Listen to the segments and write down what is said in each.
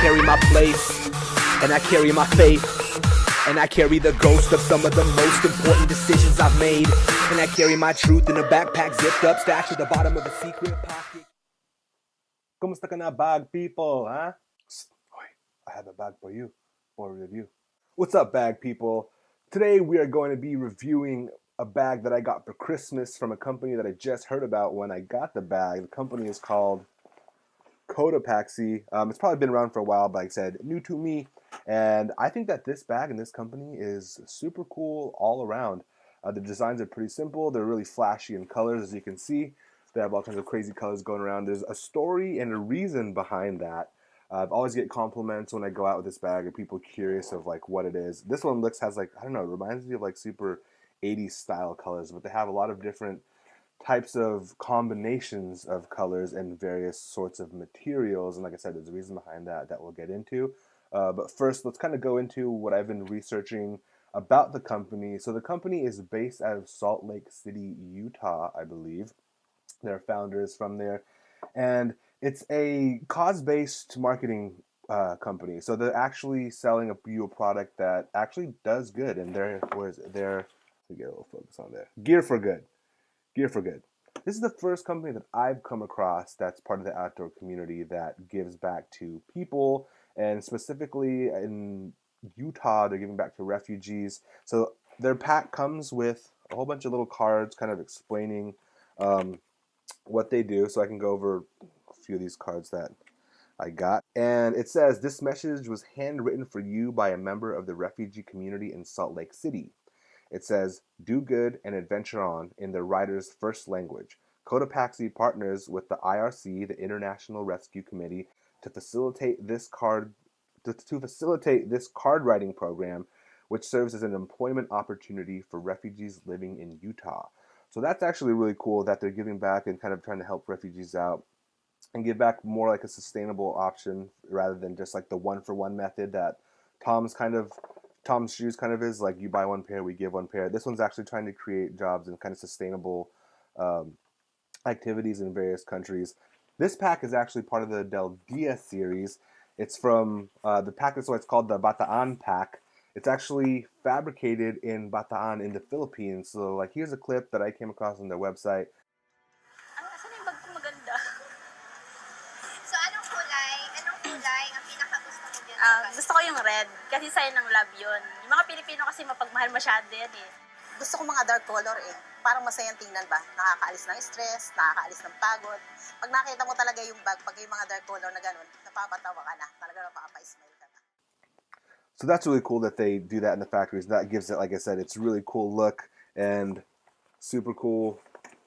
carry my place, and I carry my faith, and I carry the ghost of some of the most important decisions I've made, and I carry my truth in a backpack zipped up, stashed at the bottom of a secret pocket. Kumusta ka na, bag people, huh? I have a bag for you, for a review. What's up, bag people? Today we are going to be reviewing a bag that I got for Christmas from a company that I just heard about when I got the bag. The company is called Cotopaxi. It's probably been around for a while, but like I said, new to me. And I think that this bag and this company is super cool all around. The designs are pretty simple. They're really flashy in colors, as you can see. They have all kinds of crazy colors going around. There's a story and a reason behind that. I always get compliments when I go out with this bag, and people curious of like what it is. This one has like, I don't know, it reminds me of like super 80s style colors, but they have a lot of different types of combinations of colors and various sorts of materials. And like I said, there's a reason behind that that we'll get into. But first, let's kind of go into what I've been researching about the company. So the company is based out of Salt Lake City, Utah, I believe. Their founders from there. And it's a cause-based marketing company. So they're actually selling you a product that actually does good. And let me get a little focus on there. Gear for good. Gear for good. This is the first company that I've come across that's part of the outdoor community that gives back to people. And specifically in Utah, they're giving back to refugees. So their pack comes with a whole bunch of little cards kind of explaining what they do. So I can go over a few of these cards that I got. And it says, this message was handwritten for you by a member of the refugee community in Salt Lake City. It says, do good and adventure on in the writer's first language. Cotopaxi partners with the IRC, the International Rescue Committee, to facilitate this card writing program, which serves as an employment opportunity for refugees living in Utah. So that's actually really cool that they're giving back and kind of trying to help refugees out and give back more like a sustainable option rather than just like the one-for-one method that Tom's Shoes kind of is, like you buy one pair, we give one pair. This one's actually trying to create jobs and kind of sustainable activities in various countries. This pack is actually part of the Del Dia series. It's from the pack, that's why it's called the Bataan pack. It's actually fabricated in Bataan in the Philippines. So like here's a clip that I came across on their website. Saan yung bag ko maganda? So anong kulay ang pinakagusto mo dyan? Gusto ko yung red kasi sign ng love yun. Yung mga Pilipino kasi mapagmahal masyado yan eh. Gusto ko mga dark color eh. Parang masayang tingnan ba? Nakakaalis ng stress, nakakaalis ng pagod. Pag nakita mo talaga yung bag, pag yung mga dark color na ganun, napapatawa ka na. Talaga napapa-smile ka na. So that's really cool that they do that in the factories. That gives it, like I said, it's really cool look and super cool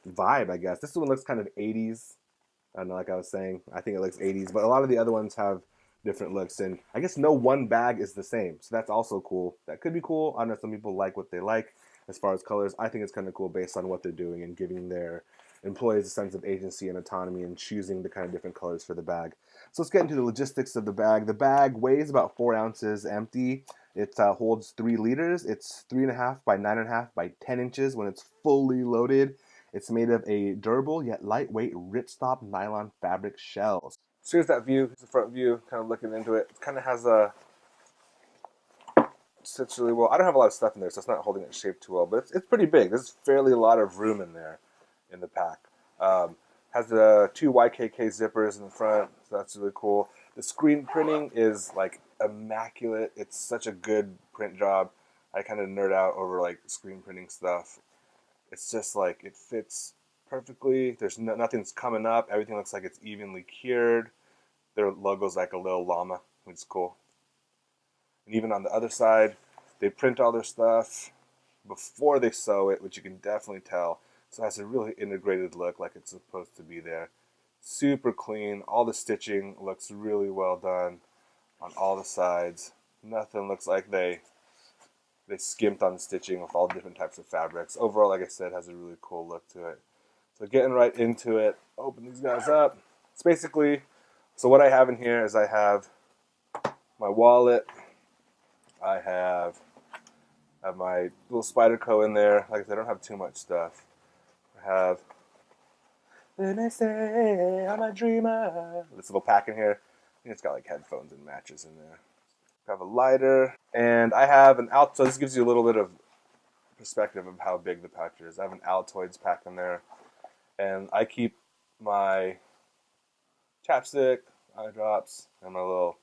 vibe, I guess. This one looks kind of 80s. I don't know, like I was saying, I think it looks 80s, but a lot of the other ones have different looks, and I guess no one bag is the same, so that's also cool. That could be cool. I know some people like what they like as far as colors. I think it's kind of cool based on what they're doing and giving their employees a sense of agency and autonomy and choosing the kind of different colors for the bag. So let's get into the logistics of the bag. The bag weighs about 4 ounces empty. It holds 3 liters. It's 3.5 by 9.5 by 10 inches when it's fully loaded. It's made of a durable yet lightweight ripstop nylon fabric shells. So here's that view. Here's the front view, kind of looking into it. It kind of has sits really well. I don't have a lot of stuff in there, so it's not holding its shape too well, but it's pretty big. There's fairly a lot of room in there in the pack. Has the 2 YKK zippers in the front, so that's really cool. The screen printing is like immaculate. It's such a good print job. I kind of nerd out over like screen printing stuff. It's just like it fits perfectly. There's nothing's coming up. Everything looks like it's evenly cured. Their logo's like a little llama, which is cool. And even on the other side, they print all their stuff before they sew it, which you can definitely tell. So it has a really integrated look, like it's supposed to be there. Super clean. All the stitching looks really well done on all the sides. Nothing looks like they skimped on stitching with all different types of fabrics. Overall, like I said, has a really cool look to it. So getting right into it, open these guys up. It's basically, so what I have in here is I have my wallet. I have my little Spyderco in there. Like I said, I don't have too much stuff. I have, they say I'm a dreamer. This little pack in here. It's got like headphones and matches in there. I have a lighter, and I have an so this gives you a little bit of perspective of how big the pouch is. I have an Altoids pack in there, and I keep my chapstick, eye drops, and my little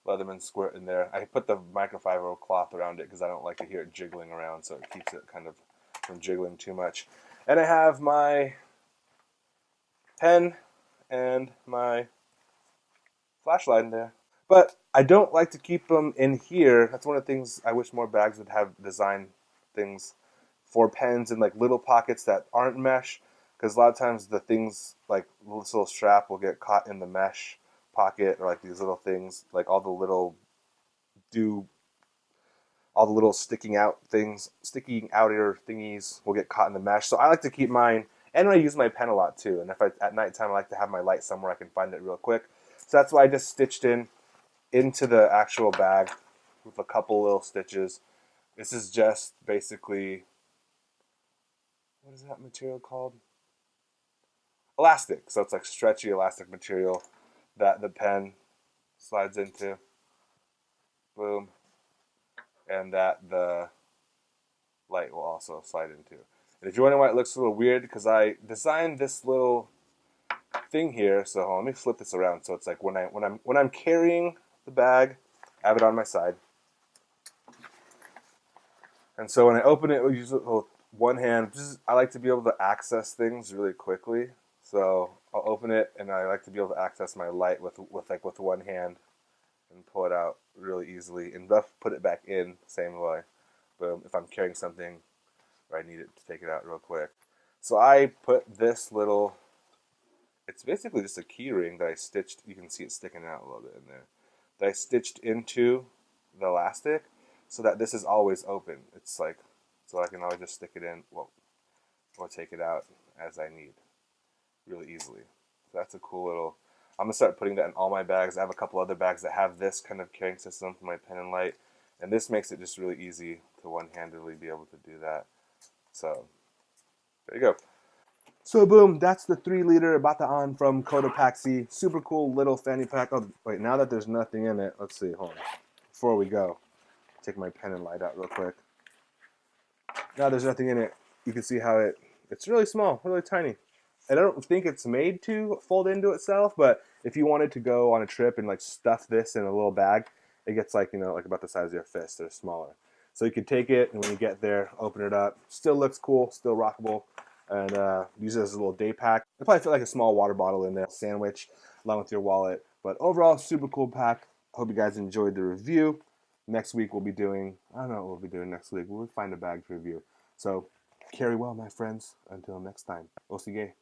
Leatherman squirt in there. I put the microfiber cloth around it because I don't like to hear it jiggling around, so it keeps it kind of from jiggling too much. And I have my pen and my flashlight in there. But I don't like to keep them in here. That's one of the things I wish more bags would have design things for pens in like little pockets that aren't mesh, because a lot of times the things like this little strap will get caught in the mesh pocket, or like these little things, like all the little sticking out outer thingies will get caught in the mesh. So I like to keep mine, and I use my pen a lot too. And if at nighttime I like to have my light somewhere I can find it real quick. So that's why I just stitched into the actual bag with a couple little stitches. This is just basically, what is that material called? Elastic. So it's like stretchy elastic material that the pen slides into. Boom. And that the light will also slide into. And if you're wondering why it looks a little weird, because I designed this little thing here. So let me flip this around. So it's like when I'm carrying the bag, I have it on my side. And so when I open it, use it with one hand. I like to be able to access things really quickly. So I'll open it, and I like to be able to access my light with one hand and pull it out really easily, and put it back in same way. Boom. If I'm carrying something or I need it to take it out real quick. So I put this little. It's basically just a key ring that I stitched. You can see it sticking out a little bit in there. That I stitched into the elastic, so that this is always open. It's like, so I can always just stick it in, or take it out as I need, really easily. So that's a cool little. I'm gonna start putting that in all my bags. I have a couple other bags that have this kind of carrying system for my pen and light, and this makes it just really easy to one-handedly be able to do that. So there you go. So boom, that's the 3-liter Bataan from Cotopaxi. Super cool little fanny pack. Oh wait, now that there's nothing in it, let's see. Hold on. Before we go, take my pen and light out real quick. Now there's nothing in it. You can see how it's really small, really tiny. And I don't think it's made to fold into itself, but if you wanted to go on a trip and like stuff this in a little bag, it gets like, like about the size of your fist or smaller. So you can take it, and when you get there, open it up. Still looks cool, still rockable, and use it as a little day pack. It'll probably fit like a small water bottle in there, sandwich, along with your wallet. But overall, super cool pack. Hope you guys enjoyed the review. Next week we'll be doing, I don't know what we'll be doing next week. We'll find a bag to review. So carry well, my friends. Until next time. Osigay.